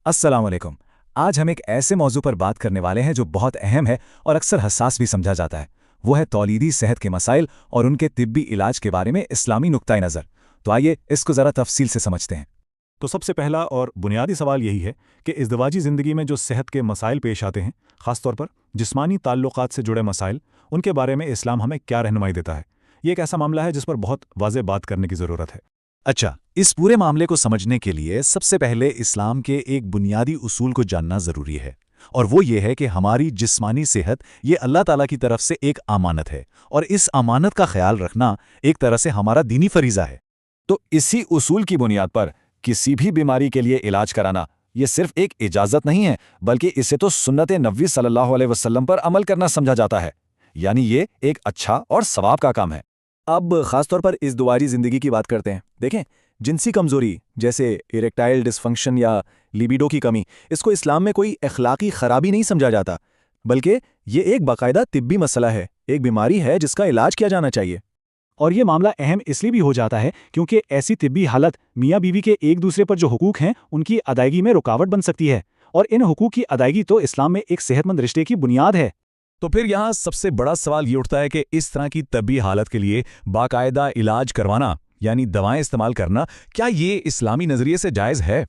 अस्सलाम वालेकुम। आज हम एक ऐसे मौजू पर बात करने वाले हैं जो बहुत अहम है और अक्सर हसास भी समझा जाता है। वो है तौलीदी सेहत के मसाइल और उनके तिब्बी इलाज के बारे में इस्लामी नुक्ताए नज़र। तो आइए इसको ज़रा तफसील से समझते हैं। तो सबसे पहला और बुनियादी सवाल यही है कि इज़्दिवाजी ज़िंदगी में जो सेहत के मसाइल पेश आते हैं, ख़ास तौर पर जिस्मानी ताल्लुकात से जुड़े मसाइल, उनके बारे में इस्लाम हमें क्या रहनुमाई देता है। ये एक ऐसा मामला है जिस पर बहुत वाज़ेह बात करने की ज़रूरत है। अच्छा, इस पूरे मामले को समझने के लिए सबसे पहले इस्लाम के एक बुनियादी उसूल को जानना ज़रूरी है, और वो ये है कि हमारी जिस्मानी सेहत ये अल्लाह ताला की तरफ से एक अमानत है, और इस अमानत का ख्याल रखना एक तरह से हमारा दीनी फरीज़ा है। तो इसी उसूल की बुनियाद पर किसी भी बीमारी के लिए इलाज कराना ये सिर्फ एक इजाज़त नहीं है, बल्कि इसे तो सुन्नत नबी सल्लल्लाहु अलैहि वसल्लम पर अमल करना समझा जाता है। यानी ये एक अच्छा और सवाब का काम है। अब ख़ासतौर पर इस दुआरी ज़िंदगी की बात करते हैं। देखें, जिनसी कमज़ोरी जैसे इरेक्टाइल डिसफंक्शन या लिबिडो की कमी, इसको इस्लाम में कोई अखलाकी ख़राबी नहीं समझा जाता, बल्कि ये एक बाकायदा तिब्बी मसला है, एक बीमारी है जिसका इलाज किया जाना चाहिए। और ये मामला अहम इसलिए भी हो जाता है क्योंकि ऐसी तिब्बी हालत मियाँ बीवी के एक दूसरे पर जो हुकूक हैं उनकी अदायगी में रुकावट बन सकती है, और इन हुकूक की अदायगी तो इस्लाम में एक सेहतमंद रिश्ते की बुनियाद है। तो फिर यहाँ सबसे बड़ा सवाल ये उठता है कि इस तरह की तबी हालत के लिए बाकायदा इलाज करवाना, यानी दवाएं इस्तेमाल करना, क्या ये इस्लामी नज़रिए से जायज़ है?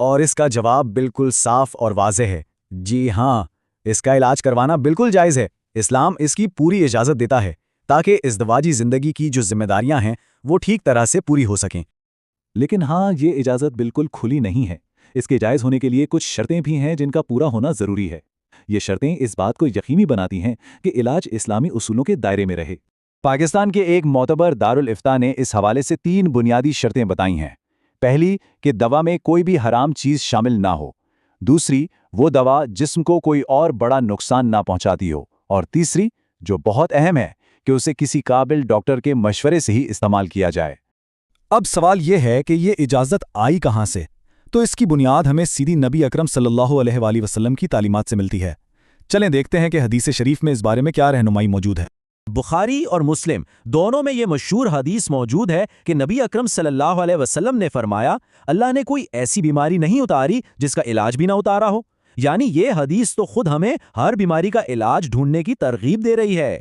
और इसका जवाब बिल्कुल साफ और वाज़ेह है। जी हाँ, इसका इलाज करवाना बिल्कुल जायज़ है। इस्लाम इसकी पूरी इजाज़त देता है ताकि इज़्दिवाजी ज़िंदगी की जो जिम्मेदारियां हैं वो ठीक तरह से पूरी हो सकें। लेकिन हाँ, ये इजाज़त बिल्कुल खुली नहीं है। इसके जायज़ होने के लिए कुछ शर्तें भी हैं जिनका पूरा होना ज़रूरी है। ये शर्तें इस बात को यकीनी बनाती हैं कि इलाज इस्लामी उसूलों के दायरे में रहे। पाकिस्तान के एक मोतबर दारुल इफ्ता ने इस हवाले से 3 बुनियादी शर्तें बताई हैं। पहली, कि दवा में कोई भी हराम चीज़ शामिल ना हो। दूसरी, वो दवा जिस्म को कोई और बड़ा नुकसान ना पहुंचाती हो। और तीसरी, जो बहुत अहम है, कि उसे किसी काबिल डॉक्टर के मशवरे से ही इस्तेमाल किया जाए। अब सवाल ये है कि ये इजाज़त आई कहाँ से? तो इसकी बुनियाद हमें सीधी नबी अकरम सल्लल्लाहु अलैहि वसल्लम की तालीमात से मिलती है। चलें देखते हैं कि हदीस शरीफ में इस बारे में क्या रहनुमाई मौजूद है। बुखारी और मुस्लिम दोनों में ये मशहूर हदीस मौजूद है कि नबी अकरम सल्लल्लाहु अलैहि वसल्लम ने फरमाया, अल्लाह ने कोई ऐसी बीमारी नहीं उतारी जिसका इलाज भी ना उतारा हो। यानी ये हदीस तो खुद हमें हर बीमारी का इलाज ढूंढने की तरगीब दे रही है।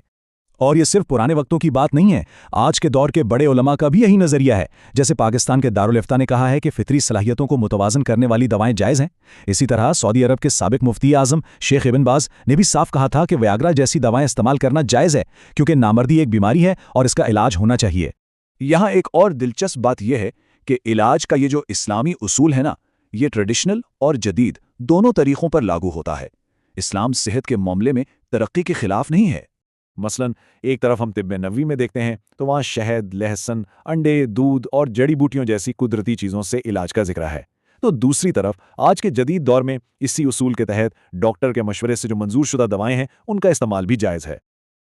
और ये सिर्फ पुराने वक्तों की बात नहीं है, आज के दौर के बड़े उलमा का भी यही नज़रिया है। जैसे पाकिस्तान के दारुल इफ्ता ने कहा है कि फितरी सलाहियतों को मुतवाज़न करने वाली दवाएं जायज़ हैं। इसी तरह सऊदी अरब के साबिक मुफ्ती आज़म शेख इब्न बाज ने भी साफ कहा था कि वयाग्रा जैसी दवाएं इस्तेमाल करना जायज़ है, क्योंकि नामर्दी एक बीमारी है और इसका इलाज होना चाहिए। यहाँ एक और दिलचस्प बात यह है कि इलाज का ये जो इस्लामी उसूल है ना, ये ट्रेडिशनल और जदीद दोनों तरीक़ों पर लागू होता है। इस्लाम सेहत के मामले में तरक्की के खिलाफ नहीं है। मसलन एक तरफ हम तिब्बे नबवी में देखते हैं तो वहाँ शहद, लहसुन, अंडे, दूध और जड़ी बूटियों जैसी कुदरती चीज़ों से इलाज का जिक्र है। तो दूसरी तरफ आज के जदीद दौर में इसी उसूल के तहत डॉक्टर के मशवरे से जो मंजूर शुदा दवाएं हैं उनका इस्तेमाल भी जायज़ है।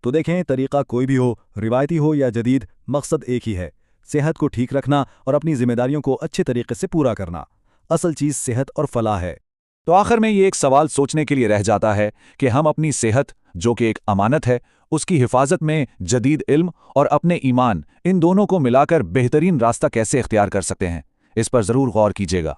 तो देखें, तरीक़ा कोई भी हो, रिवायती हो या जदीद, मकसद एक ही है, सेहत को ठीक रखना और अपनी जिम्मेदारियों को अच्छे तरीके से पूरा करना। असल चीज़ सेहत और फलाह है। तो आखिर में ये एक सवाल सोचने के लिए रह जाता है कि हम अपनी सेहत, जो कि एक अमानत है, उसकी हिफाजत में जदीद इल्म और अपने ईमान, इन दोनों को मिलाकर बेहतरीन रास्ता कैसे इख्तियार कर सकते हैं। इस पर ज़रूर गौर कीजिएगा।